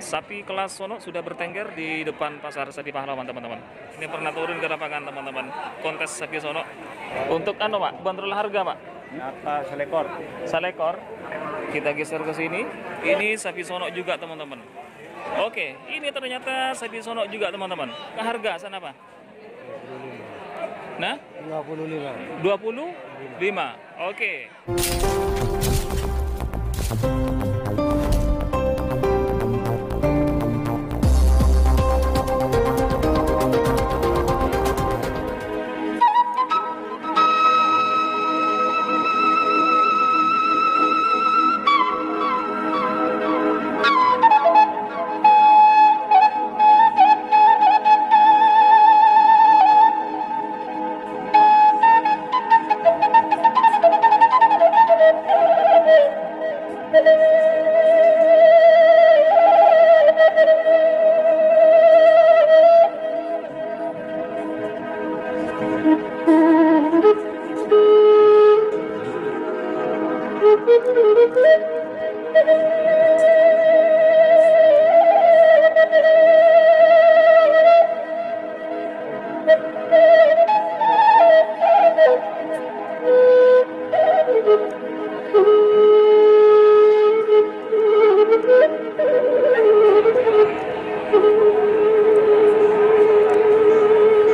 Sapi kelas sono sudah bertengger di depan pasar Sapi Pahlawan, teman-teman. Ini pernah turun ke lapangan, teman-teman. Kontes sapi sono. Untuk Pak, bandrol harga, Pak. Nyata selekor. Salekor. Kita geser ke sini. Ini sapi sono juga, teman-teman. Oke, ini ternyata sapi sono juga, teman-teman. Ke harga sana, Pak? Nah? 25. 25. Oke.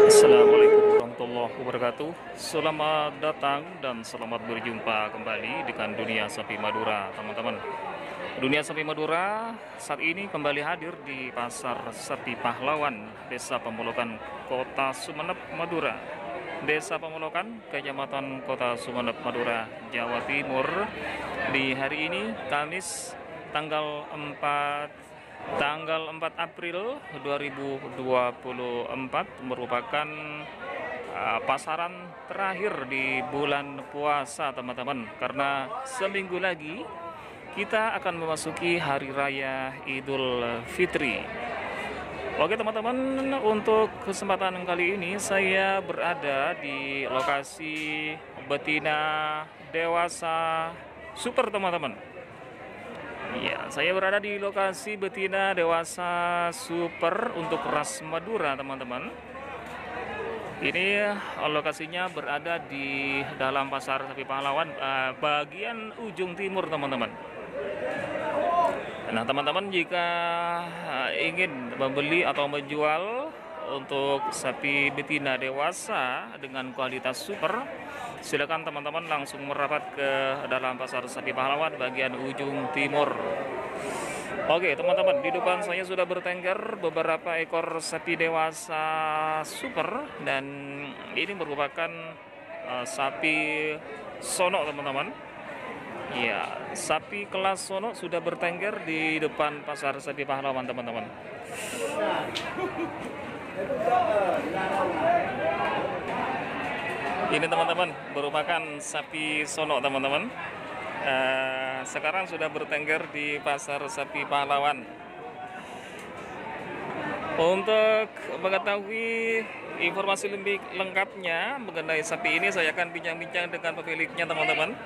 Assalamualaikum warahmatullahi wabarakatuh. Selamat datang dan selamat berjumpa kembali dengan Dunia Sapi Madura, teman-teman. Dunia Sapi Madura saat ini kembali hadir di Pasar Sapi Pahlawan, Desa Pemolokan, Kota Sumeneb, Madura. Desa Pemolokan, Kecamatan Kota Sumeneb, Madura, Jawa Timur. Di hari ini, Kamis, tanggal 4 April 2024 merupakan pasaran terakhir di bulan puasa, teman-teman, karena seminggu lagi kita akan memasuki hari raya Idul Fitri. Oke, teman-teman, untuk kesempatan kali ini saya berada di lokasi betina dewasa super, teman-teman. Ya, saya berada di lokasi betina dewasa super untuk ras Madura, teman-teman. Ini lokasinya berada di dalam Pasar Sapi Pahlawan, bagian ujung timur, teman-teman. Nah, teman-teman, jika ingin membeli atau menjual untuk sapi betina dewasa dengan kualitas super, silakan teman-teman langsung merapat ke dalam Pasar Sapi Pahlawan bagian ujung timur. Oke, teman-teman, di depan saya sudah bertengger beberapa ekor sapi dewasa super, dan ini merupakan sapi sono, teman-teman. Ya, sapi kelas sono sudah bertengger di depan Pasar Sapi Pahlawan, teman-teman. Ini, teman-teman, merupakan sapi sono, teman-teman. Sekarang sudah bertengger di Pasar Sapi Pahlawan. Untuk mengetahui informasi lebih lengkapnya mengenai sapi ini, saya akan bincang-bincang dengan pemiliknya, teman-teman.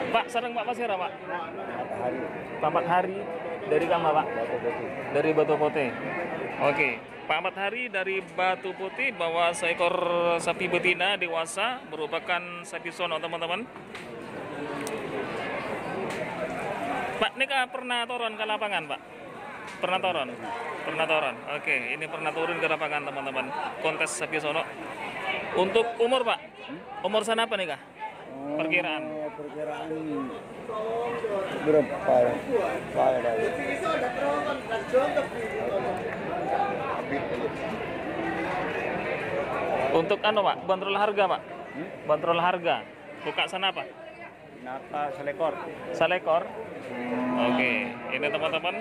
Pak, sarang Pak Masira, Pak? Pak Hari. Dari mana, Pak? Dari Batu Putih. Oke, Pak Hari dari Batu Putih bawa seekor sapi betina dewasa merupakan sapi sono, teman-teman. Pak, ini pernah turun ke lapangan, Pak? Pernah turun? Pernah turun. Oke, ini pernah turun ke lapangan, teman-teman. Kontes sapi sono. Untuk umur, Pak? Umur sana apa nih, Kak? Perkiraan Berapa ya? Untuk Pak, bandrol harga, Pak? Bandrol harga. Buka sana apa? Nyata selekor. Salekor. Oke, ini, teman-teman.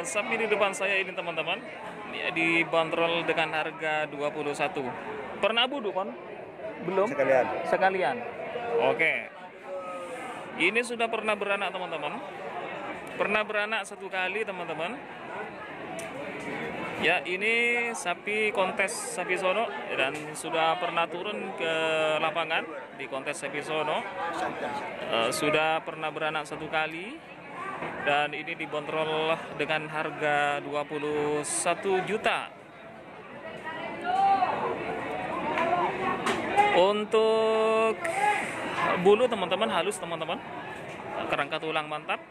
Sapi di depan saya ini, teman-teman, dibanderol dengan harga 21. Pernah buduk, Kon? Belum? Sekalian. Oke. Ini sudah pernah beranak, teman-teman. Pernah beranak satu kali, teman-teman. Ya, ini sapi kontes sapi sono dan sudah pernah turun ke lapangan di kontes sapi sono. Sudah pernah beranak satu kali Dan ini dibanderol dengan harga 21 juta. Untuk bulu teman-teman halus teman-teman, kerangka tulang mantap.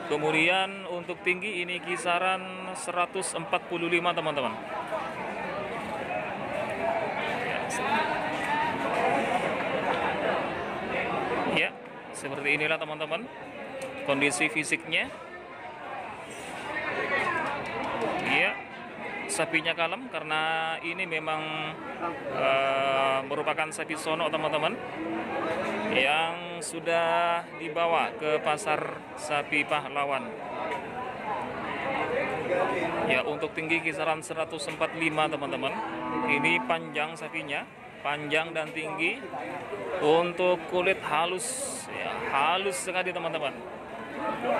Kemudian untuk tinggi ini kisaran 145 teman-teman. Ya, seperti inilah teman-teman kondisi fisiknya. Ya, sapinya kalem karena ini memang merupakan sapi sono teman-teman yang sudah dibawa ke pasar sapi pahlawan. Ya, untuk tinggi kisaran 145 teman-teman. Ini panjang sapinya, panjang dan tinggi. Untuk kulit halus, ya, halus sekali teman-teman.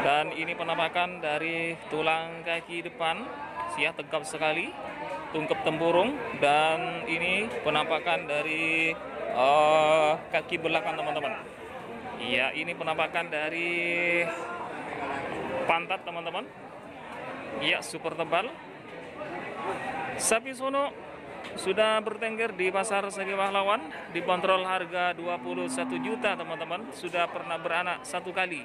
Dan ini penampakan dari tulang kaki depan, ya, tegap sekali, tungkep tempurung. Dan ini penampakan dari kaki belakang teman-teman. Ya, ini penampakan dari pantat teman-teman. Ya, super tebal. Sapi sono sudah bertengger di pasar sapi pahlawan, dibanderol harga 21 juta teman-teman. Sudah pernah beranak satu kali.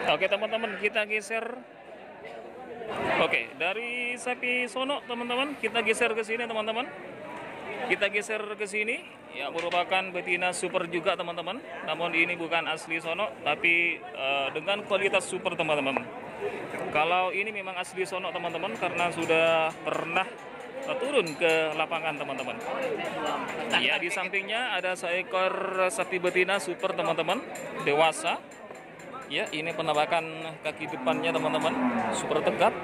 Oke teman-teman, kita geser. Oke, dari sapi sono teman-teman, kita geser ke sini teman-teman. Kita geser ke sini, ya, merupakan betina super juga teman-teman. Namun ini bukan asli sono, tapi dengan kualitas super teman-teman. Kalau ini memang asli sono teman-teman, karena sudah pernah turun ke lapangan teman-teman. Ya, di sampingnya ada seekor sapi betina super teman-teman, dewasa. Ya, ini penampakan kaki depannya teman-teman, super tegap.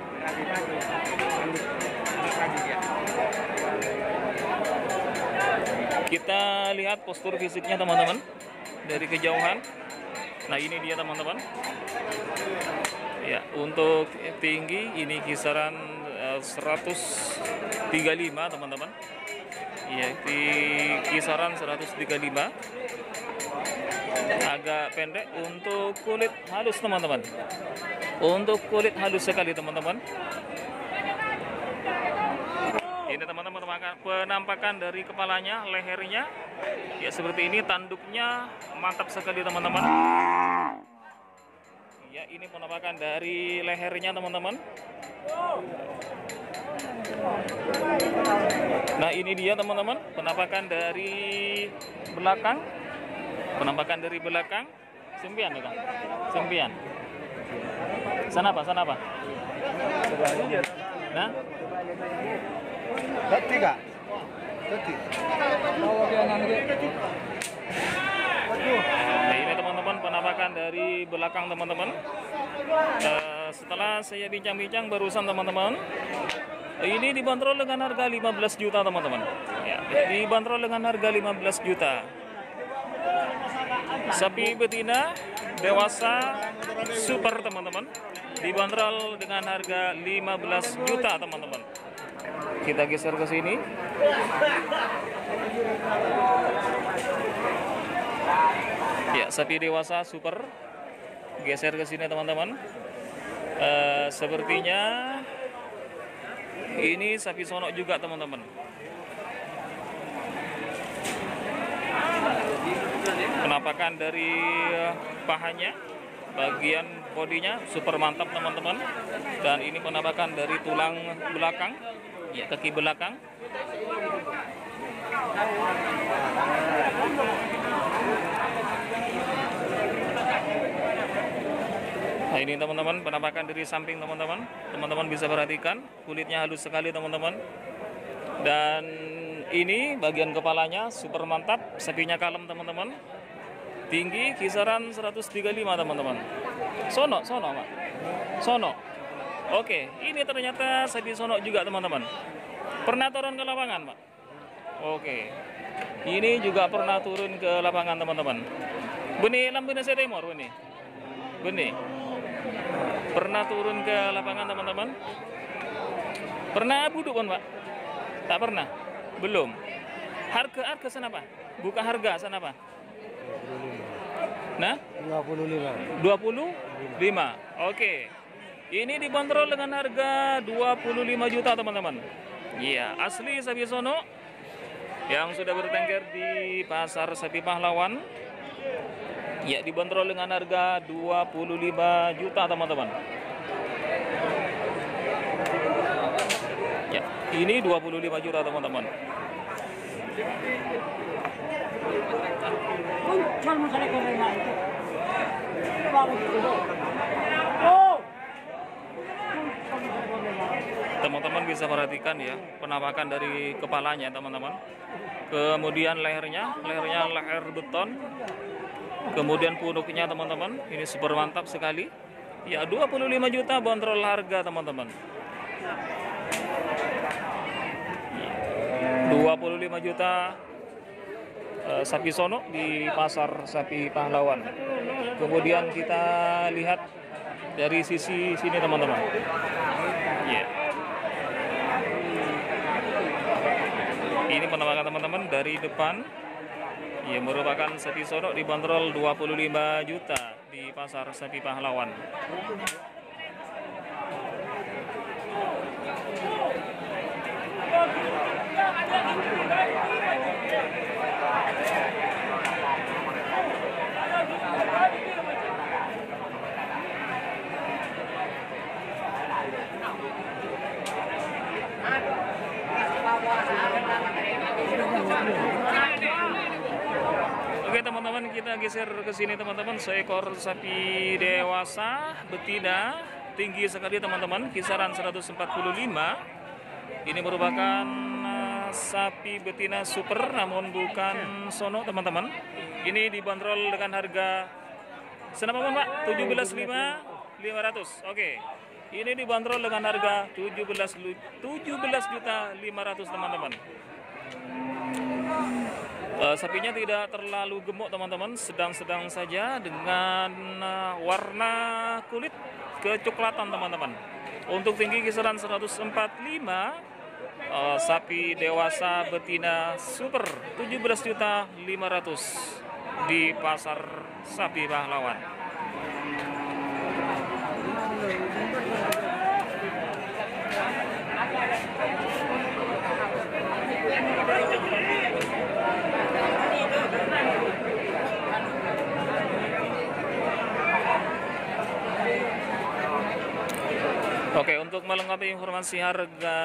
Kita lihat postur fisiknya teman-teman dari kejauhan. Nah, ini dia teman-teman. Ya, untuk tinggi ini kisaran 135 teman-teman. Ya, di kisaran 135. Agak pendek. Untuk kulit halus teman-teman. Untuk kulit halus sekali teman-teman. Ini teman-teman penampakan dari kepalanya, lehernya. Ya, seperti ini. Tanduknya mantap sekali teman-teman. Ya, ini penampakan dari lehernya teman-teman. Nah, ini dia teman-teman penampakan dari belakang. Penampakan dari belakang. Sempian ya, Kang? Sempian. Sana apa? Sana apa? Nah, Ketiga. Nah, ini teman-teman penampakan dari belakang teman-teman. Setelah saya bincang-bincang barusan teman-teman, ini dibanderol dengan harga 15 juta teman-teman. Ya, dibanderol dengan harga 15 juta. Sapi betina dewasa super teman-teman, dibanderol dengan harga 15 juta teman-teman. Kita geser ke sini. Ya, sapi dewasa super. Geser ke sini teman-teman. Sepertinya ini sapi sono juga teman-teman. Penampakan dari pahanya, bagian bodinya super mantap teman-teman. Dan ini penampakan dari tulang belakang, ya, kaki belakang. Nah, ini teman-teman penampakan dari samping teman-teman. Teman-teman bisa perhatikan kulitnya halus sekali teman-teman. Dan ini bagian kepalanya super mantap, sapinya kalem teman-teman. Tinggi kisaran 135 teman-teman. Sono, Pak. Sono. Oke, ini ternyata sapi sono juga teman-teman. Pernah turun ke lapangan, Pak? Oke. Ini juga pernah turun ke lapangan teman-teman. Benih Lambunese Timur ini. Benih. Pernah turun ke lapangan teman-teman? Pernah buduk kan Pak? Tak pernah? Belum? Harga sana Pak? Buka harga sana Pak? Nah? 25. 25. Oke. Ini dibanderol dengan harga 25 juta teman-teman. Iya, asli sapi sono yang sudah bertengger di pasar sapi pahlawan. Ya, dibanderol dengan harga 25 juta teman-teman. Ya, ini 25 juta teman-teman. Teman-teman bisa perhatikan ya penampakan dari kepalanya teman-teman. Kemudian lehernya leher beton. Kemudian punuknya teman-teman, ini super mantap sekali. Ya 25 juta bandrol harga teman-teman. 25 juta sapi sono di pasar sapi pahlawan. Kemudian kita lihat dari sisi sini teman-teman. Ya. Ini penampakan teman-teman dari depan. Ya, merupakan sapi sono dibanderol 25 juta di pasar sapi pahlawan. Oke teman-teman, kita geser ke sini teman-teman. Seekor sapi dewasa betina, tinggi sekali teman-teman, kisaran 145. Ini merupakan sapi betina super namun bukan sono teman-teman. Ini dibanderol dengan harga senapa Pak? 17.500. Oke. Ini dibanderol dengan harga 17.500 teman-teman. Sapinya tidak terlalu gemuk teman-teman, sedang-sedang saja dengan warna kulit kecoklatan teman-teman. Untuk tinggi kisaran 145, sapi dewasa betina super 17.500 di pasar sapi pahlawan. Oke, untuk melengkapi informasi harga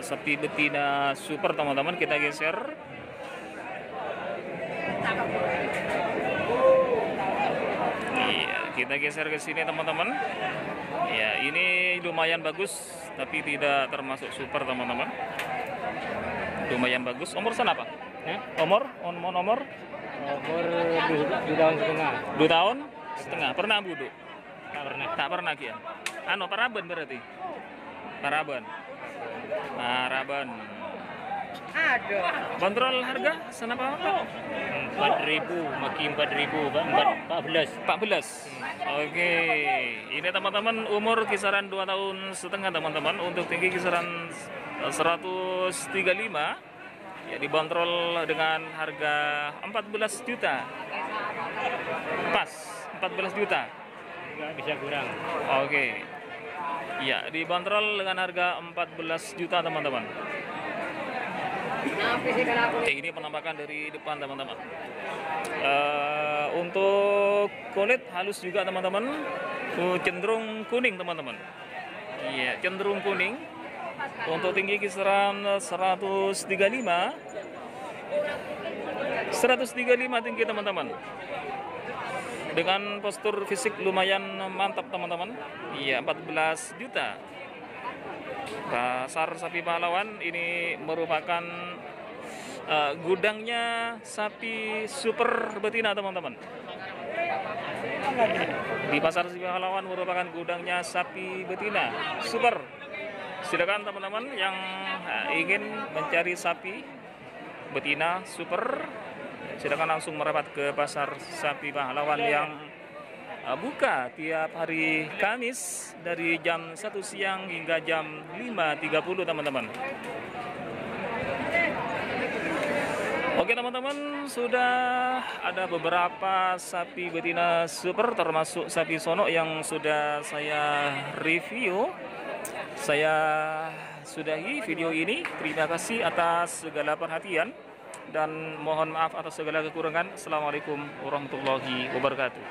sapi betina super teman-teman, kita geser. Iya, kita geser ke sini teman-teman. Ya, ini lumayan bagus, tapi tidak termasuk super teman-teman. Lumayan bagus. Umur sana apa? Umur? Umur 2 tahun setengah. 2 tahun setengah. Pernah buduk? Tak pernah. Tak pernah Kian. Paraben berarti. Paraben. Ada. Kontrol harga sana Pak? 4.000, makin 4.000, Pak. 14. Oke. Ini teman-teman umur kisaran 2 tahun setengah teman-teman. Untuk tinggi kisaran 135. Ya, dibanderol dengan harga 14 juta. Pas, 14 juta. Nggak bisa kurang. Oke. Ya, dibanderol dengan harga 14 juta teman-teman. Ini penampakan dari depan teman-teman. Untuk kulit halus juga teman-teman. Cenderung kuning teman-teman. Iya, cenderung kuning. Untuk tinggi kisaran 135 tinggi teman-teman. Dengan postur fisik lumayan mantap teman-teman. Iya, 14 juta. Pasar sapi pahlawan ini merupakan gudangnya sapi super betina teman-teman. Di pasar sapi pahlawan merupakan gudangnya sapi betina super. Silakan teman-teman yang ingin mencari sapi betina super, silakan langsung merapat ke pasar sapi pahlawan yang buka tiap hari Kamis dari jam 1 siang hingga jam 5.30 teman-teman. Oke teman-teman, sudah ada beberapa sapi betina super termasuk sapi sono yang sudah saya review. Saya sudahi video ini. Terima kasih atas segala perhatian dan mohon maaf atas segala kekurangan. Assalamualaikum warahmatullahi wabarakatuh.